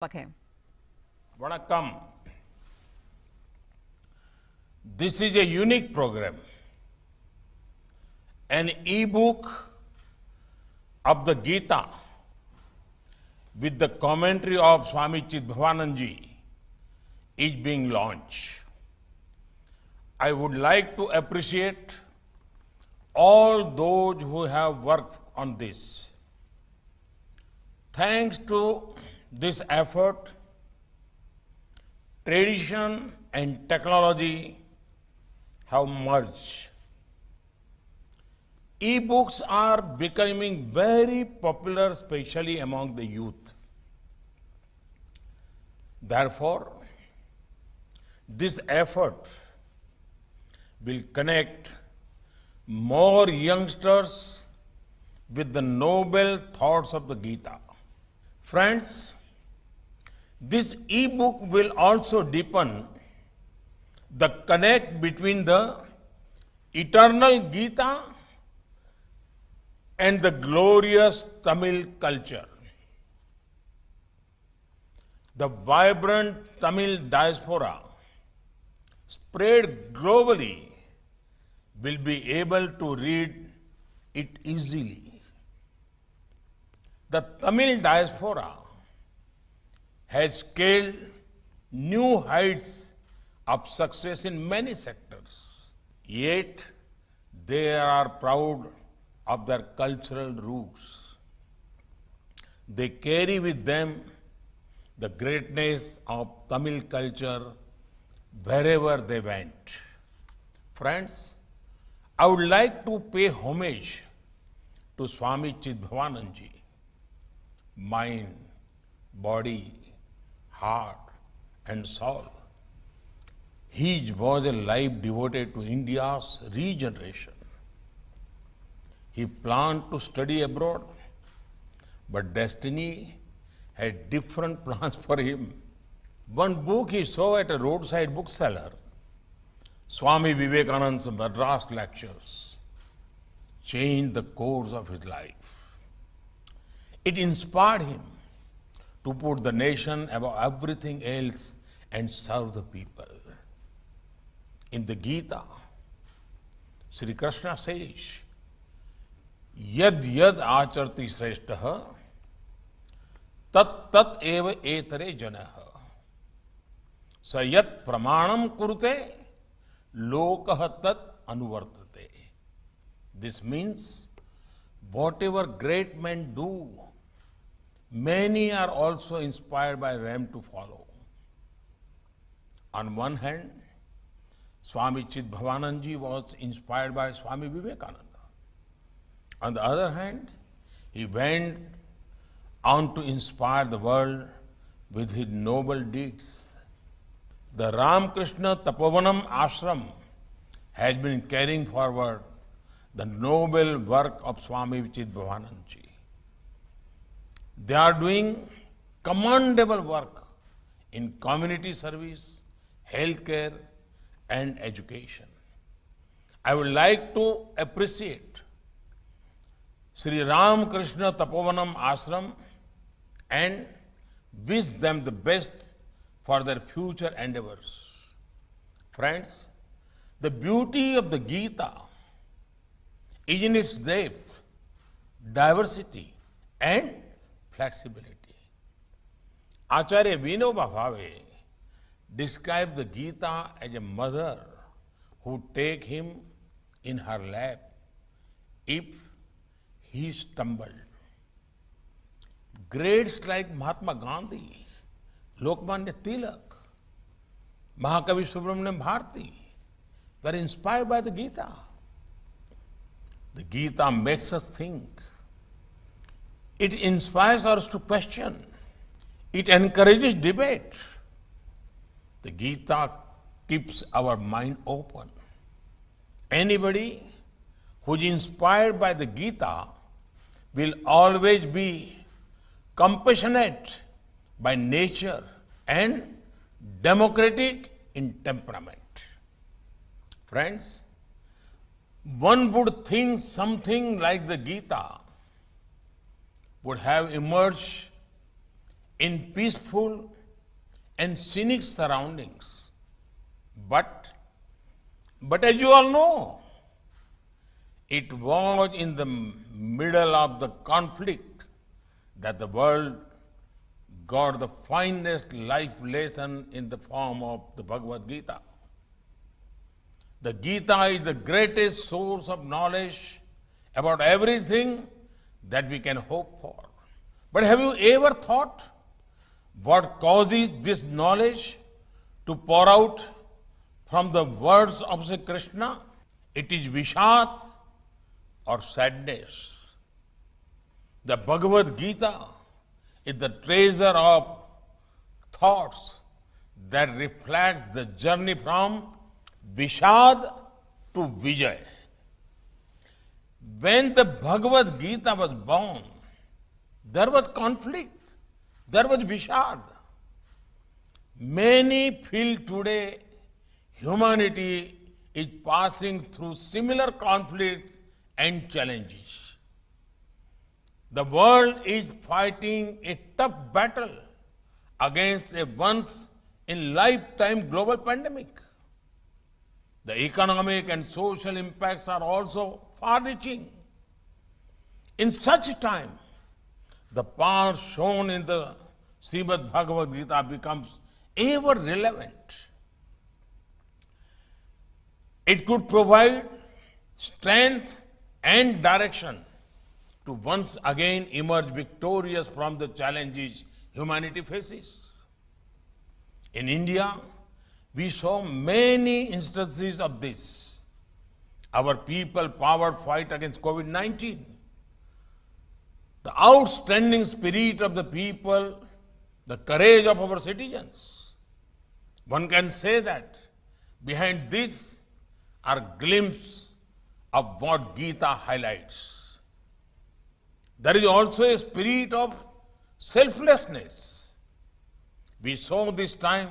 Okay. Vanakkam. This is a unique program. An e-book of the Gita with the commentary of Swami Chidbhavanand is being launched. I would like to appreciate all those who have worked on this. Thanks to this effort, tradition and technology have merged. E-books are becoming very popular, especially among the youth. Therefore, this effort will connect more youngsters with the noble thoughts of the Gita. Friends, this e-book will also deepen the connect between the eternal Gita and the glorious Tamil culture. The vibrant Tamil diaspora spread globally will be able to read it easily. The Tamil diaspora has scaled new heights of success in many sectors. Yet, they are proud of their cultural roots. They carry with them the greatness of Tamil culture wherever they went. Friends, I would like to pay homage to Swami Chidbhavanand mind, body, heart, and soul. His was a life devoted to India's regeneration. He planned to study abroad, but destiny had different plans for him. One book he saw at a roadside bookseller, Swami Vivekananda's Madras lectures, changed the course of his life. It inspired him to put the nation above everything else and serve the people. In the Gita, Sri Krishna says, Yad yad acharti shrestha, tat tat eva etare janah. Sa yat pramanam kurte, lokah tat anuvartate. This means, whatever great men do, many are also inspired by them to follow. On one hand, Swami Chidbhavanand was inspired by Swami Vivekananda. On the other hand, he went on to inspire the world with his noble deeds. The Ramakrishna Tapovanam Ashram has been carrying forward the noble work of Swami Chidbhavanand. They are doing commendable work in community service, healthcare, and education. I would like to appreciate Sri Ramakrishna Tapovanam Ashram and wish them the best for their future endeavors. Friends, the beauty of the Gita is in its depth, diversity, and flexibility. Acharya Vinoba Bhave described the Gita as a mother who takes him in her lap if he stumbled. Greats like Mahatma Gandhi, Lokmanya Tilak, Mahakavi Subramaniam Bharati were inspired by the Gita. The Gita makes us think. It inspires us to question. It encourages debate. The Gita keeps our mind open. Anybody who is inspired by the Gita will always be compassionate by nature and democratic in temperament. Friends, one would think something like the Gita would have emerged in peaceful and scenic surroundings. But as you all know, it was in the middle of the conflict that the world got the finest life lesson in the form of the Bhagavad Gita. The Gita is the greatest source of knowledge about everything that we can hope for. But have you ever thought what causes this knowledge to pour out from the words of Sri Krishna? It is Vishad or sadness. The Bhagavad Gita is the treasure of thoughts that reflects the journey from Vishad to Vijay. When the Bhagavad Gita was born, there was conflict, there was Vishad. Many feel today humanity is passing through similar conflicts and challenges. The world is fighting a tough battle against a once-in-lifetime global pandemic. The economic and social impacts are also far-reaching. In such time, the power shown in the Srimad Bhagavad Gita becomes ever relevant. It could provide strength and direction to once again emerge victorious from the challenges humanity faces. In India, we saw many instances of this. Our people-powered fight against COVID-19, the outstanding spirit of the people, the courage of our citizens. One can say that behind this are glimpses of what Gita highlights. There is also a spirit of selflessness. We saw this time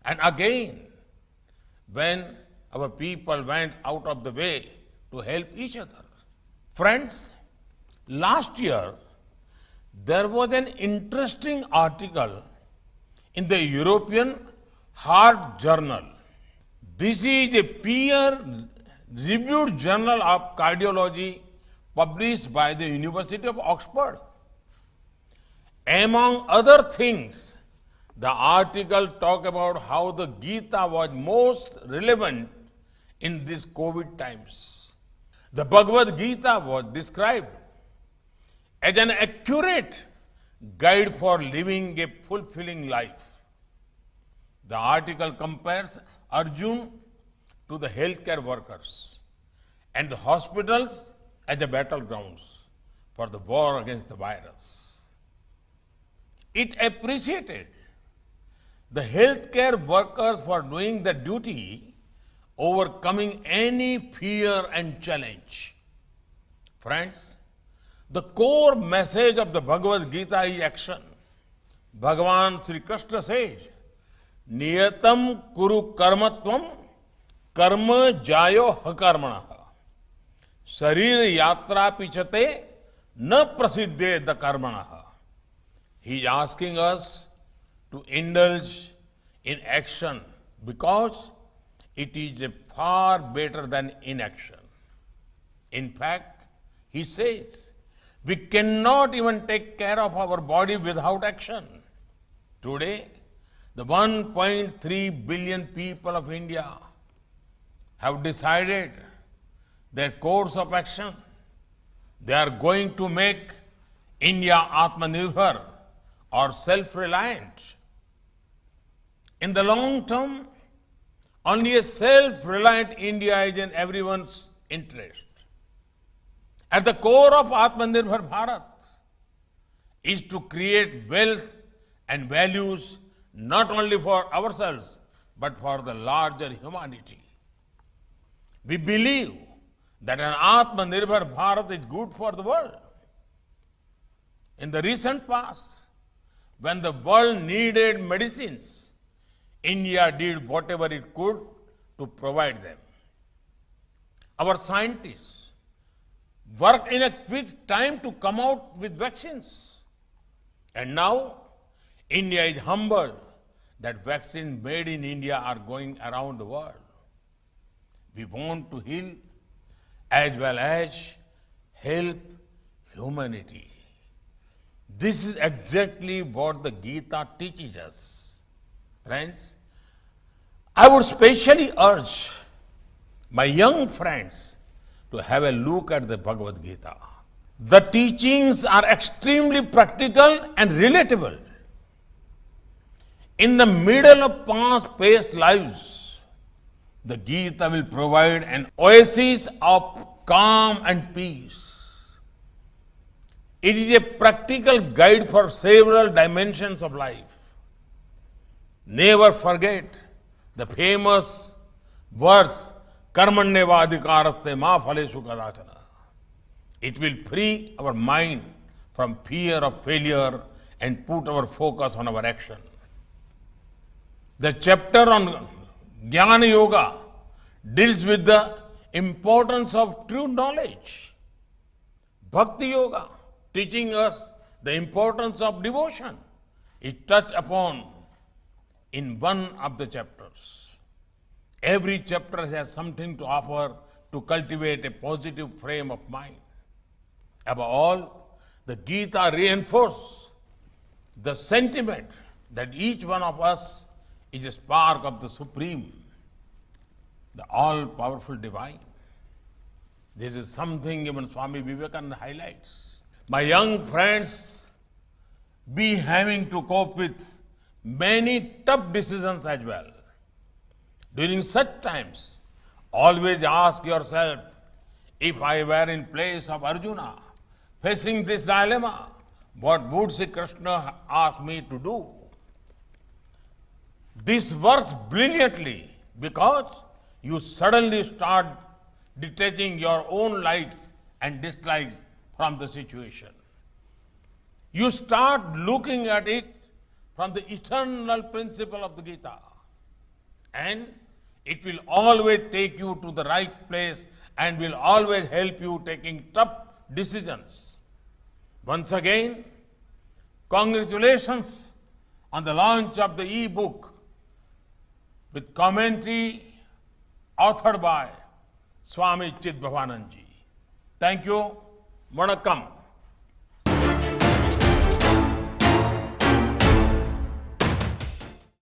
and again when our people went out of the way to help each other. Friends, last year there was an interesting article in the European Heart Journal. This is a peer-reviewed journal of cardiology published by the University of Oxford. Among other things, the article talked about how the Gita was most relevant in these COVID times. The Bhagavad Gita was described as an accurate guide for living a fulfilling life. The article compares Arjun to the healthcare workers and the hospitals as the battlegrounds for the war against the virus. It appreciated the healthcare workers for doing the duty, overcoming any fear and challenge. Friends, the core message of the Bhagavad Gita is action. Bhagavan Sri Krishna says, Niyatam kuru karmatvam karma jayo hakarmanaha. Sharir yatra pichate na prasiddhe da karmanaha. He is asking us to indulge in action because it is far better than inaction. In fact, he says, we cannot even take care of our body without action. Today, the 1.3 billion people of India have decided their course of action. They are going to make India Atmanirbhar or self-reliant. In the long term, only a self-reliant India is in everyone's interest. At the core of Atmanirbhar Bharat is to create wealth and values not only for ourselves, but for the larger humanity. We believe that an Atmanirbhar Bharat is good for the world. In the recent past, when the world needed medicines, India did whatever it could to provide them. Our scientists worked in a quick time to come out with vaccines. And now, India is humbled that vaccines made in India are going around the world. We want to heal as well as help humanity. This is exactly what the Gita teaches us. Friends, I would specially urge my young friends to have a look at the Bhagavad Gita. The teachings are extremely practical and relatable. In the middle of fast-paced lives, the Gita will provide an oasis of calm and peace. It is a practical guide for several dimensions of life. Never forget the famous verse, Karmanyevadhikaraste ma phaleshu kadachana. It will free our mind from fear of failure and put our focus on our action. The chapter on Jnana Yoga deals with the importance of true knowledge. Bhakti Yoga teaching us the importance of devotion is touched upon in one of the chapters. Every chapter has something to offer to cultivate a positive frame of mind. Above all, the Gita reinforces the sentiment that each one of us is a spark of the Supreme, the all-powerful Divine. This is something even Swami Vivekananda highlights. My young friends be having to cope with many tough decisions as well. During such times, always ask yourself, if I were in place of Arjuna, facing this dilemma, what would Sri Krishna ask me to do? This works brilliantly because you suddenly start detaching your own likes and dislikes from the situation. You start looking at it from the eternal principle of the Gita. And it will always take you to the right place and will always help you taking tough decisions. Once again, congratulations on the launch of the e-book with commentary authored by Swami Chidbhavanand ji. Thank you. Vanakkam.